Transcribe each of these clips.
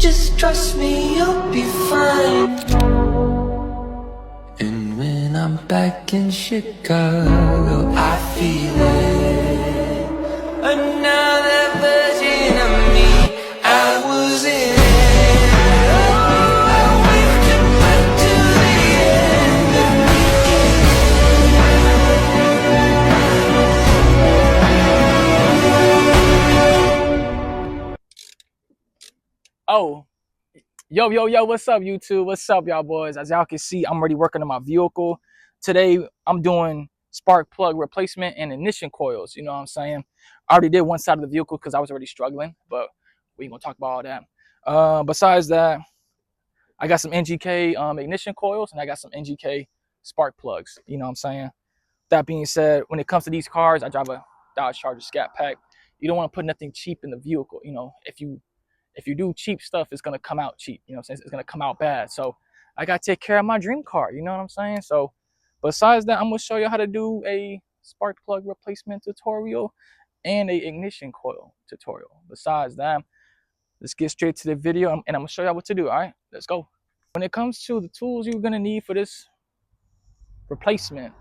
Just trust me, you'll be fine. And when I'm back in Chicago, I feel it. Another version of me. I was in it. I waved back to the end of me. Oh, yo, what's up, YouTube? What's up, y'all boys? As y'all can see, I'm already working on my vehicle. Today, I'm doing spark plug replacement and ignition coils. You know what I'm saying? I already did one side of the vehicle because I was already struggling, but we ain't gonna talk about all that. Besides that, I got some NGK ignition coils and I got some NGK spark plugs. You know what I'm saying? That being said, when it comes to these cars, I drive a Dodge Charger Scat Pack. You don't want to put nothing cheap in the vehicle. You know, if you do cheap stuff, it's gonna come out cheap. You know what I'm saying? It's gonna come out bad. So I gotta take care of my dream car. You know what I'm saying? So besides that, I'm gonna show you how to do a spark plug replacement tutorial and a ignition coil tutorial. Besides that, let's get straight to the video and I'm gonna show you what to do. All right, let's go. When it comes to the tools you're gonna need for this replacement,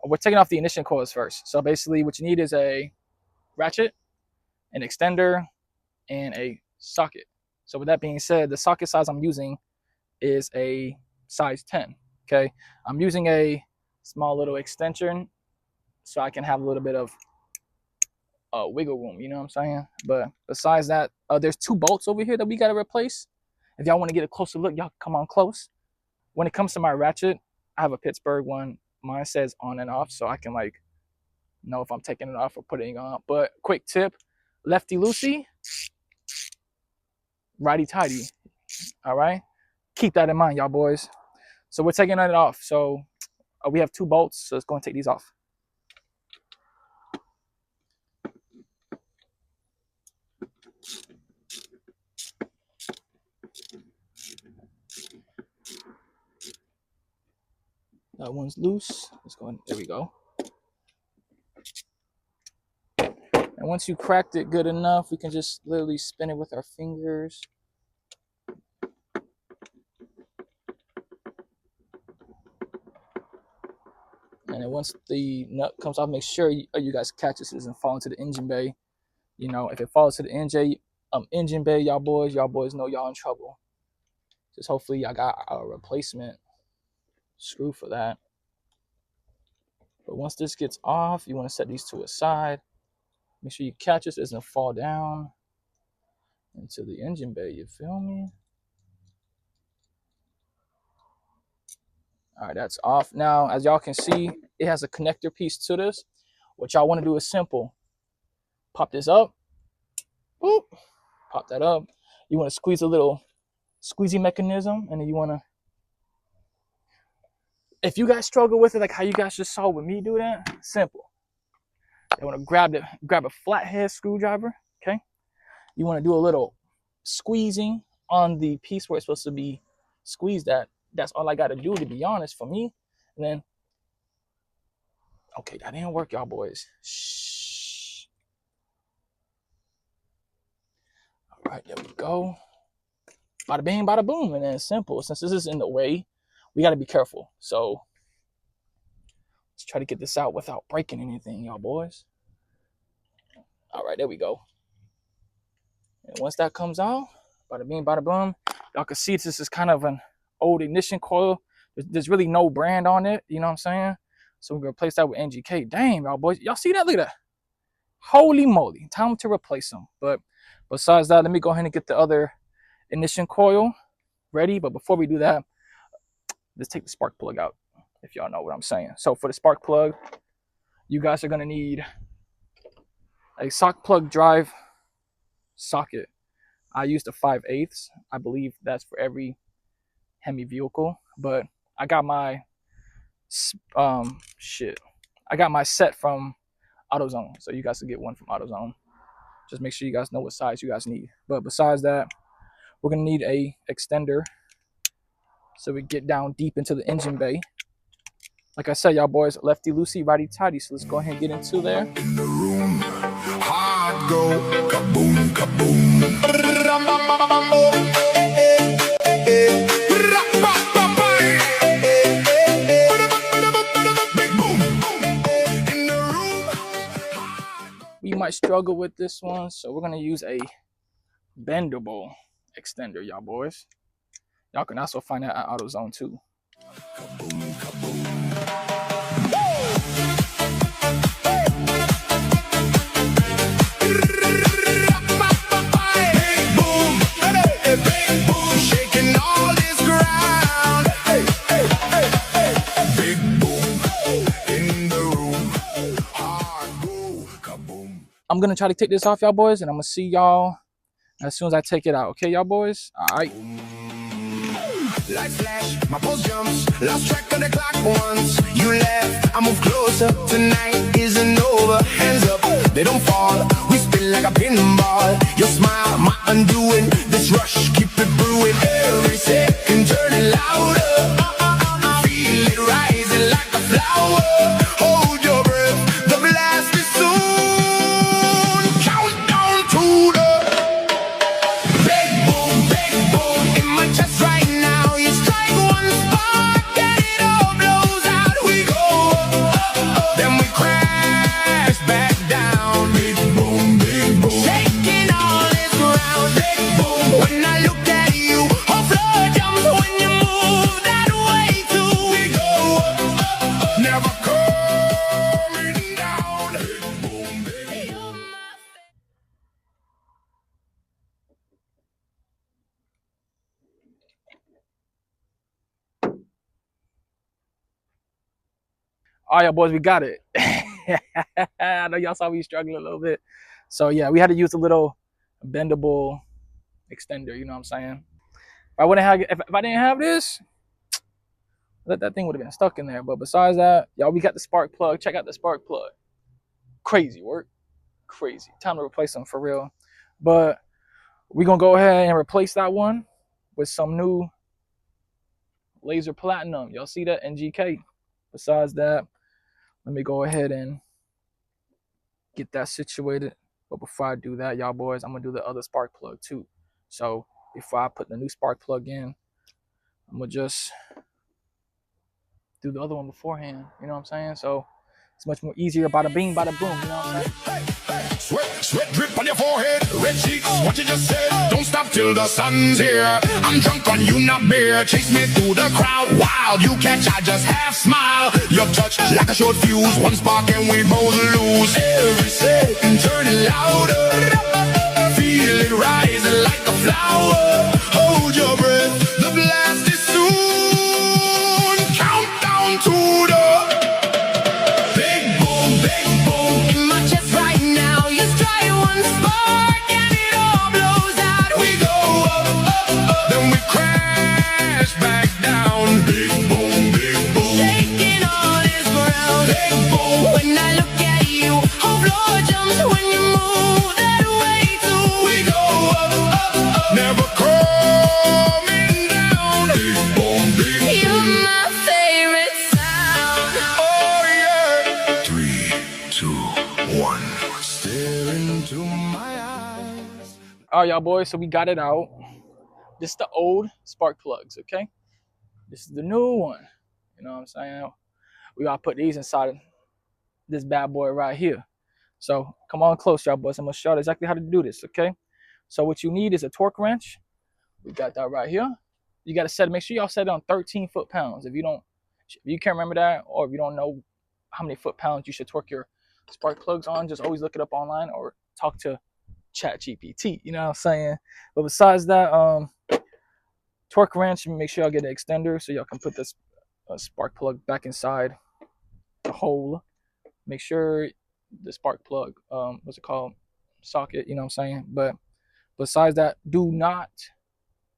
we're taking off the ignition coils first. So basically what you need is a ratchet, an extender, and a socket. So with that being said, the socket size I'm using is a size 10. Okay, I'm using a small little extension so I can have a little bit of wiggle room. You know what I'm saying? But besides that, there's two bolts over here that we got to replace. If y'all want to get a closer look, y'all come on close. When it comes to my ratchet, I have a Pittsburgh one. Mine says on and off, so I can like know if I'm taking it off or putting it on. But quick tip, lefty loosey, righty tighty. All right, keep that in mind, y'all boys. So we're taking it off. So we have two bolts, so let's go and take these off. That one's loose. Let's go in. There we go. And once you cracked it good enough, we can just literally spin it with our fingers. And then once the nut comes off, make sure you guys catch this. It doesn't fall into the engine bay. You know, if it falls to the engine bay, y'all boys know y'all in trouble. Just hopefully I got a replacement screw for that. But once this gets off, you want to set these to a side. Make sure you catch this, it doesn't fall down into the engine bay, you feel me? All right, that's off. Now, as y'all can see, it has a connector piece to this. What y'all want to do is simple. Pop this up. Boop. Pop that up. You want to squeeze a little squeezy mechanism, and then you want to, if you guys struggle with it, like how you guys just saw with me do that, simple. You want to grab a flathead screwdriver, okay? You want to do a little squeezing on the piece where it's supposed to be squeezed at. That's all I got to do, to be honest, for me. And then, okay, that didn't work, y'all boys. Shh. All right, there we go. Bada bing, bada boom. And then it's simple. Since this is in the way, we got to be careful. So let's try to get this out without breaking anything, y'all boys. All right, there we go. And once that comes out, bada bing, bada boom, y'all can see this is kind of an old ignition coil. There's really no brand on it, you know what I'm saying? So we're gonna replace that with NGK. Damn, y'all boys, y'all see that? Look at that. Holy moly, time to replace them. But besides that, let me go ahead and get the other ignition coil ready. But before we do that, let's take the spark plug out, if y'all know what I'm saying. So for the spark plug, you guys are gonna need a sock plug drive socket. I used a 5/8. I believe that's for every Hemi vehicle, but I got my I got my set from AutoZone, so you guys can get one from AutoZone. Just make sure you guys know what size you guys need. But besides that, we're gonna need a extender so we get down deep into the engine bay. Like I said, y'all boys, lefty loosey, righty tighty. So let's go ahead and get into there. In the room, hard go kaboom, kaboom. We might struggle with this one, so we're gonna use a bendable extender, y'all boys. Y'all can also find that at AutoZone too. Kaboom, kaboom. I'm gonna try to take this off, y'all boys, and I'm gonna see y'all as soon as I take it out. Okay, y'all boys? All right. Lights flash, my pulse jumps, lost track of the clock once you left. I move closer, tonight isn't over. Hands up, they don't fall. We spin like a pinball. Your smile, my undoing. This rush, keep it brewing. Every second turning louder. Feel it rising like a flower. Hold your breath, the blast is soon. Countdown to the big boom in my chest right now. You strike one spark and it all blows out. We go up, then we crash back down. Big boom, shaking all this ground. Big boom, when I look at you, whole floor jumps when you move that way too. We go up, never coming down. Big boom, big boom. All right, y'all boys, we got it. I know y'all saw me struggling a little bit. So yeah, we had to use a little bendable extender, you know what I'm saying? If I didn't have this, that thing would have been stuck in there. But besides that, y'all, we got the spark plug. Check out the spark plug. Crazy work. Crazy. Time to replace them for real. But we're gonna go ahead and replace that one with some new laser platinum. Y'all see that? NGK. Besides that, let me go ahead and get that situated. But before I do that, y'all boys, I'm gonna do the other spark plug too. So before I put the new spark plug in, I'm gonna just do the other one beforehand. You know what I'm saying? So it's much more easier. Bada bing, bada boom. You know what I'm saying? Sweat drip on your forehead, red cheeks, what you just said. Don't stop till the sun's here. I'm drunk on you, not beer. Chase me through the crowd, wild. You catch, I just half smile. Your touch like a short fuse. One spark and we both lose. Every second turning louder. Feel it rising like a flower. Hold your breath, the blast is soon. Countdown to the big boom in my chest right now. You strike one spark and it all blows out. We go up, then we crash back down. Big boom, shaking all this ground. Big boom, when I look at you, whole floor jumps when you move that way too. We go up, never coming down. Big boom, you're my favorite sound. Oh yeah. 3, 2, 1. Stare into my eyes. All right, y'all boys. So we got it out. This is the old spark plugs, okay? This is the new one. You know what I'm saying? We gotta put these inside this bad boy right here. So come on close, y'all boys. I'm gonna show you exactly how to do this, okay? So what you need is a torque wrench. We got that right here. You gotta set it, make sure y'all set it on 13 foot-pounds. If you can't remember that, or if you don't know how many foot-pounds you should torque your spark plugs on, just always look it up online or talk to Chat GPT, you know what I'm saying? But besides that, torque wrench, make sure y'all get an extender so y'all can put this spark plug back inside the hole. Make sure the spark plug, what's it called? Socket, you know what I'm saying? But besides that, do not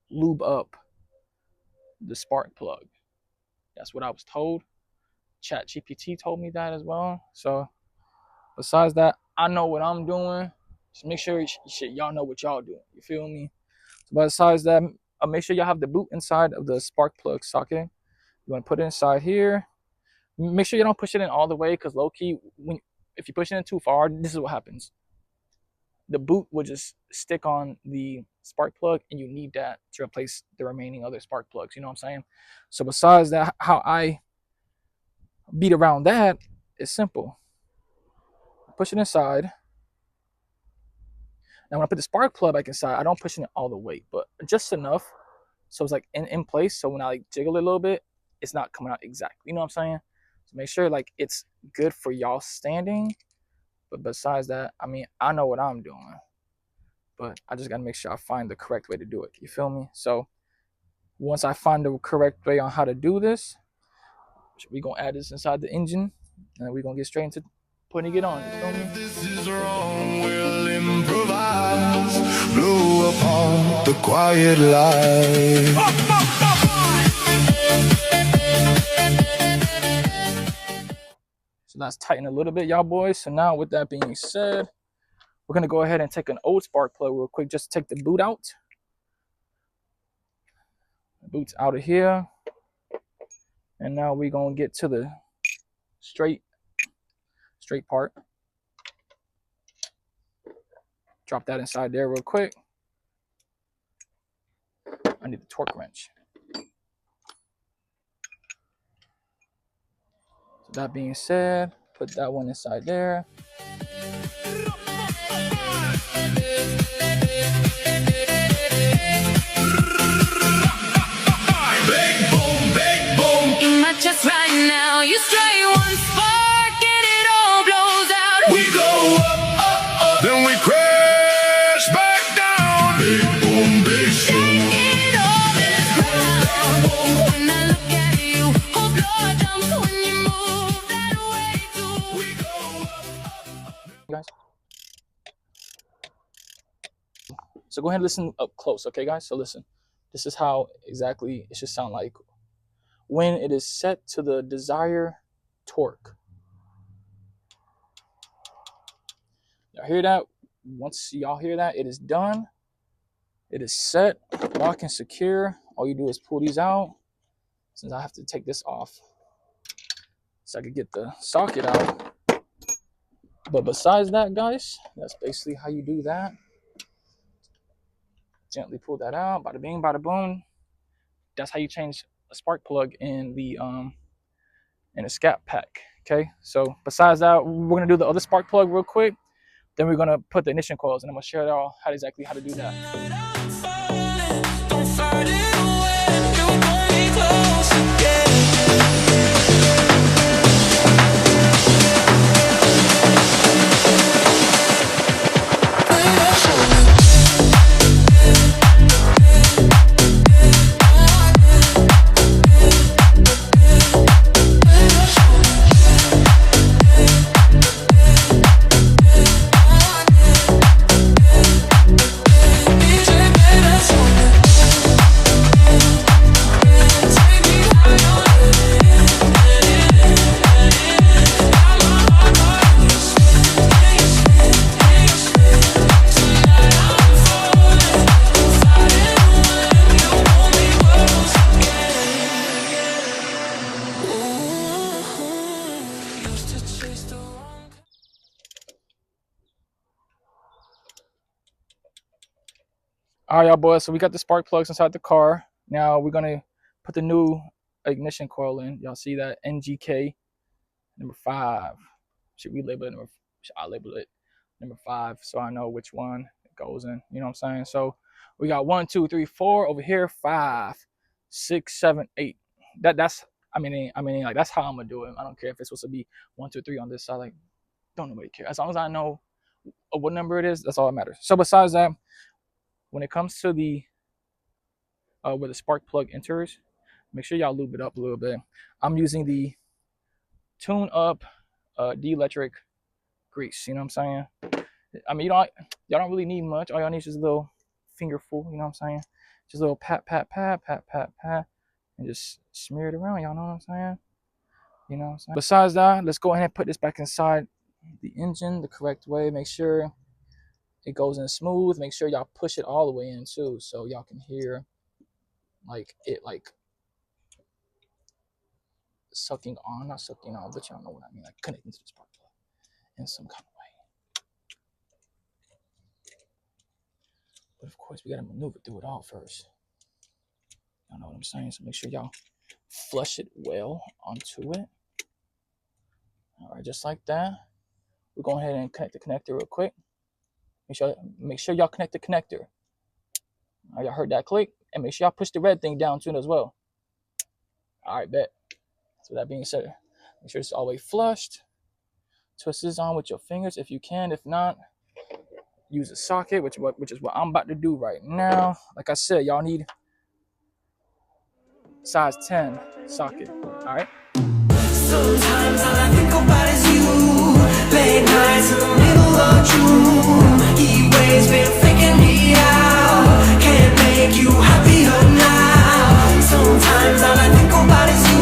lube up the spark plug. That's what I was told. Chat GPT told me that as well. So besides that, I know what I'm doing. Just make sure y'all know what y'all doing. You feel me? So besides that, make sure y'all have the boot inside of the spark plug socket. You want to put it inside here. Make sure you don't push it in all the way, because low key, if you push it in too far, this is what happens. the boot will just stick on the spark plug, and you need that to replace the remaining other spark plugs. You know what I'm saying? So besides that, how I beat around that is simple. Push it inside. Now when I put the spark plug back inside, I don't push it all the way, but just enough so it's like in place. So when I like jiggle it a little bit, it's not coming out exactly. You know what I'm saying? So make sure like it's good for y'all standing. But besides that, I mean, I know what I'm doing, but I just gotta make sure I find the correct way to do it. You feel me? So once I find the correct way on how to do this, we're gonna add this inside the engine, and we're gonna get straight into putting it on. You feel me? This is wrong, we'll improvise. Blow upon the quiet light. So let's tighten a little bit, y'all boys. So now with that being said, we're gonna go ahead and take an old spark plug real quick, just to take the boot out. The boot's out of here. And now we're gonna get to the straight part. Drop that inside there real quick. I need the torque wrench. So that being said, put that one inside there. Big boom, big boom. In my chest right now, you stray one spark and it all blows out. We go up, up, up, then we crash back down. Big boom, big boom. It all is ground. When I look at you, whole floor jumps when you move that way too. We go up. Guys. So go ahead and listen up close, okay, guys? So listen. This is how exactly it should sound like when it is set to the desired torque. Y'all hear that? Once y'all hear that, it is done. It is set, lock and secure. All you do is pull these out. Since I have to take this off so I could get the socket out. But besides that, guys, that's basically how you do that. Gently pull that out, bada bing, bada boom. That's how you change a spark plug in the Scat Pack. Okay, so besides that, we're gonna do the other spark plug real quick. Then we're gonna put the ignition coils, and I'm gonna share y'all exactly how to do that. Don't fight it away, you pull me close again. All right, y'all boys. So we got the spark plugs inside the car. Now we're gonna put the new ignition coil in. Y'all see that NGK number 5. Should we label it number? Should I label it number 5 so I know which one it goes in? You know what I'm saying? So we got 1, 2, 3, 4 over here. 5, 6, 7, 8. That's I mean like that's how I'm gonna do it. I don't care if it's supposed to be 1, 2, 3 on this side. Like don't nobody care. As long as I know what number it is, that's all that matters. So besides that, when it comes to the where the spark plug enters, make sure y'all lube it up a little bit. I'm using the tune up dielectric grease. You know what I'm saying? I mean, y'all don't really need much. All y'all need is just a little fingerful. You know what I'm saying? Just a little pat, pat, pat, pat, pat, pat, and just smear it around. Y'all know what I'm saying? You know what I'm saying? Besides that, let's go ahead and put this back inside the engine the correct way. Make sure it goes in smooth. Make sure y'all push it all the way in too, so y'all can hear like it like sucking on, not sucking on, but y'all know what I mean, like connecting to the spark plug in some kind of way. But of course, we gotta maneuver through it all first. You know what I'm saying? So make sure y'all flush it well onto it. All right, just like that. We're going ahead and connect the connector real quick. Make sure y'all connect the connector. All right, y'all heard that click? And make sure y'all push the red thing down to it as well. All right, bet. So that being said, make sure it's all the way flushed. Twist this on with your fingers if you can. If not, use a socket, which is what I'm about to do right now. Like I said, y'all need size 10 socket. All right. Sometimes all I think about is you. Late nights in the middle of June. Heat waves been faking me out. Can't make you happier now. Sometimes all I think about is you.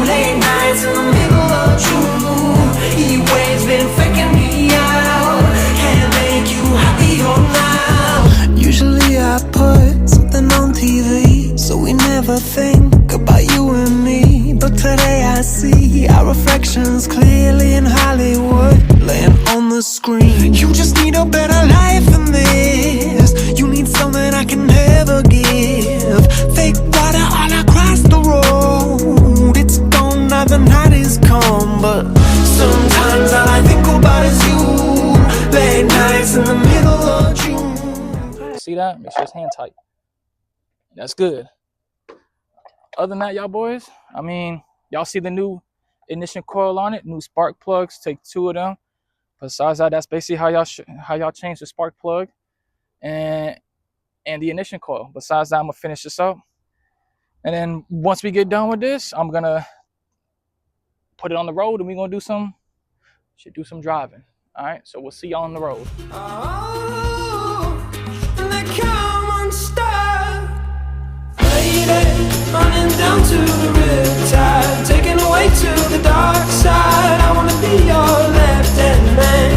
Late nights in the middle of June. Heat waves been faking me out. Can't make you happier now. Usually I put something on TV, so we never think about you and me. But today I see our reflections clearly in Hollywood, laying on the screen. You just need a better life than this. You need something I can never give. Fake water all across the road. It's gone now, the night is come. But sometimes all I think about is you. Late nights in the middle of June. See that? Make sure it's hand tight. That's good. Other than that, y'all boys, I mean, y'all see the new ignition coil on it, new spark plugs, take 2 of them. Besides that, that's basically how y'all change the spark plug and the ignition coil. Besides that, I'm gonna finish this up. And then once we get done with this, I'm gonna put it on the road and we're gonna do some driving. All right, so we'll see y'all on the road. Oh, and they come unstuck, lady, running down to the riptide, taken away to the dark side. I wanna be your left-hand man.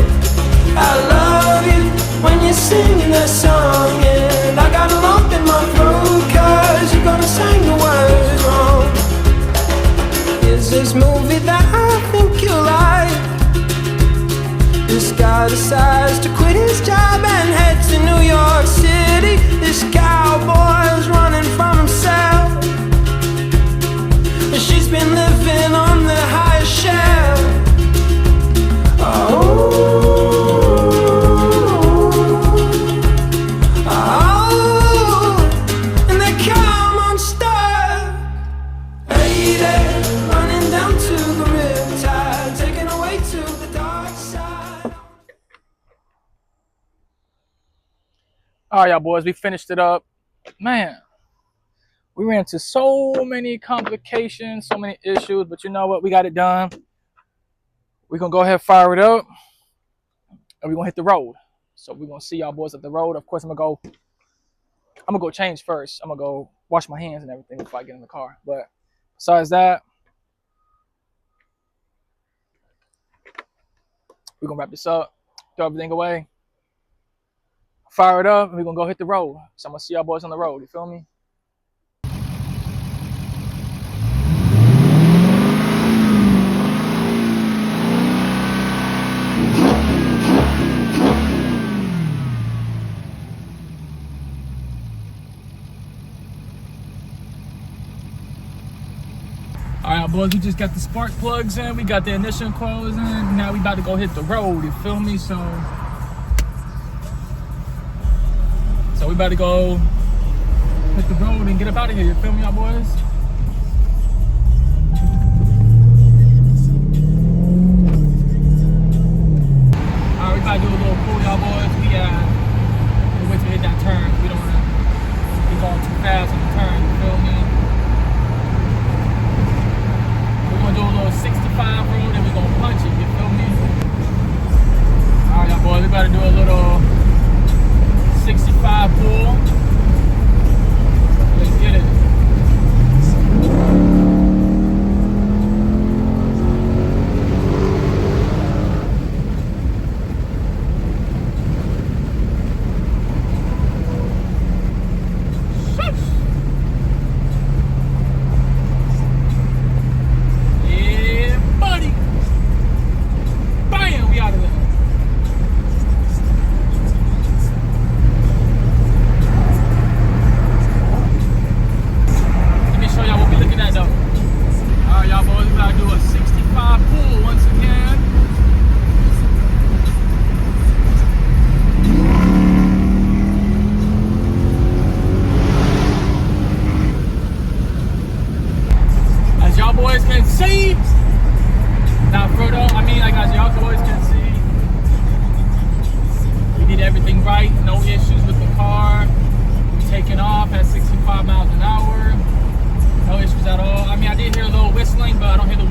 I love you when you're singing that song, and I got a lump in my throat 'cause you're gonna sing the words wrong. Is this movie that I think you like? This guy decides to quit his job and head to New York City. This cowboy's running from himself. She's been living on the highest shelf. Oh, and they come unstuck. Lady, running down to the riptide, taken away to the dark side. All right, y'all boys, we finished it up. Man, we ran into so many complications, so many issues, but you know what? We got it done. We're going to go ahead and fire it up, and we're going to hit the road. So we're going to see y'all boys at the road. Of course, I'm going to go change first. I'm going to go wash my hands and everything before I get in the car. But besides that, we're going to wrap this up, throw everything away, fire it up, and we're going to go hit the road. So I'm going to see y'all boys on the road. You feel me? All right, boys, we just got the spark plugs in. We got the ignition coils in. Now we about to go hit the road, you feel me? So we about to go hit the road and get up out of here, you feel me, y'all boys? All right, we about to do a little pull, y'all boys. We'll wait to hit that turn. We don't want to be going too fast on the turn, you feel me? We're gonna do a little 65 road and we're gonna punch it, you feel me? All right, y'all boys, we about to do a little 65 pull. Let's get it.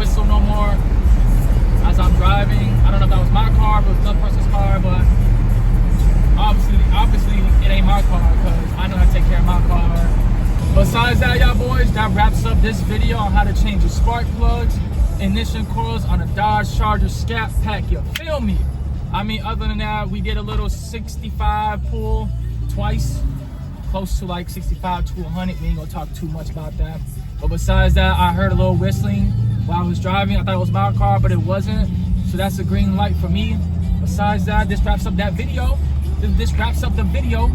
whistle no more as I'm driving. I don't know if that was my car, but it was another person's car, but obviously it ain't my car because I know how to take care of my car. Besides that, y'all boys, that wraps up this video on how to change your spark plugs, ignition coils on a Dodge Charger Scat Pack. You feel me? I mean, other than that, we did a little 65 pull twice, close to like 65 to 100. We ain't gonna talk too much about that. But besides that, I heard a little whistling while I was driving. I thought it was my car, but it wasn't. So that's a green light for me. Besides that, this wraps up that video. This wraps up the video.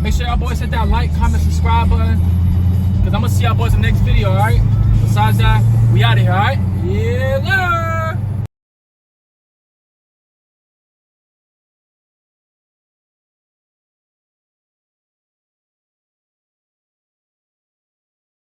Make sure y'all boys hit that like, comment, subscribe button, because I'm gonna see y'all boys in the next video, all right? Besides that, we out of here, all right? Yeah, later.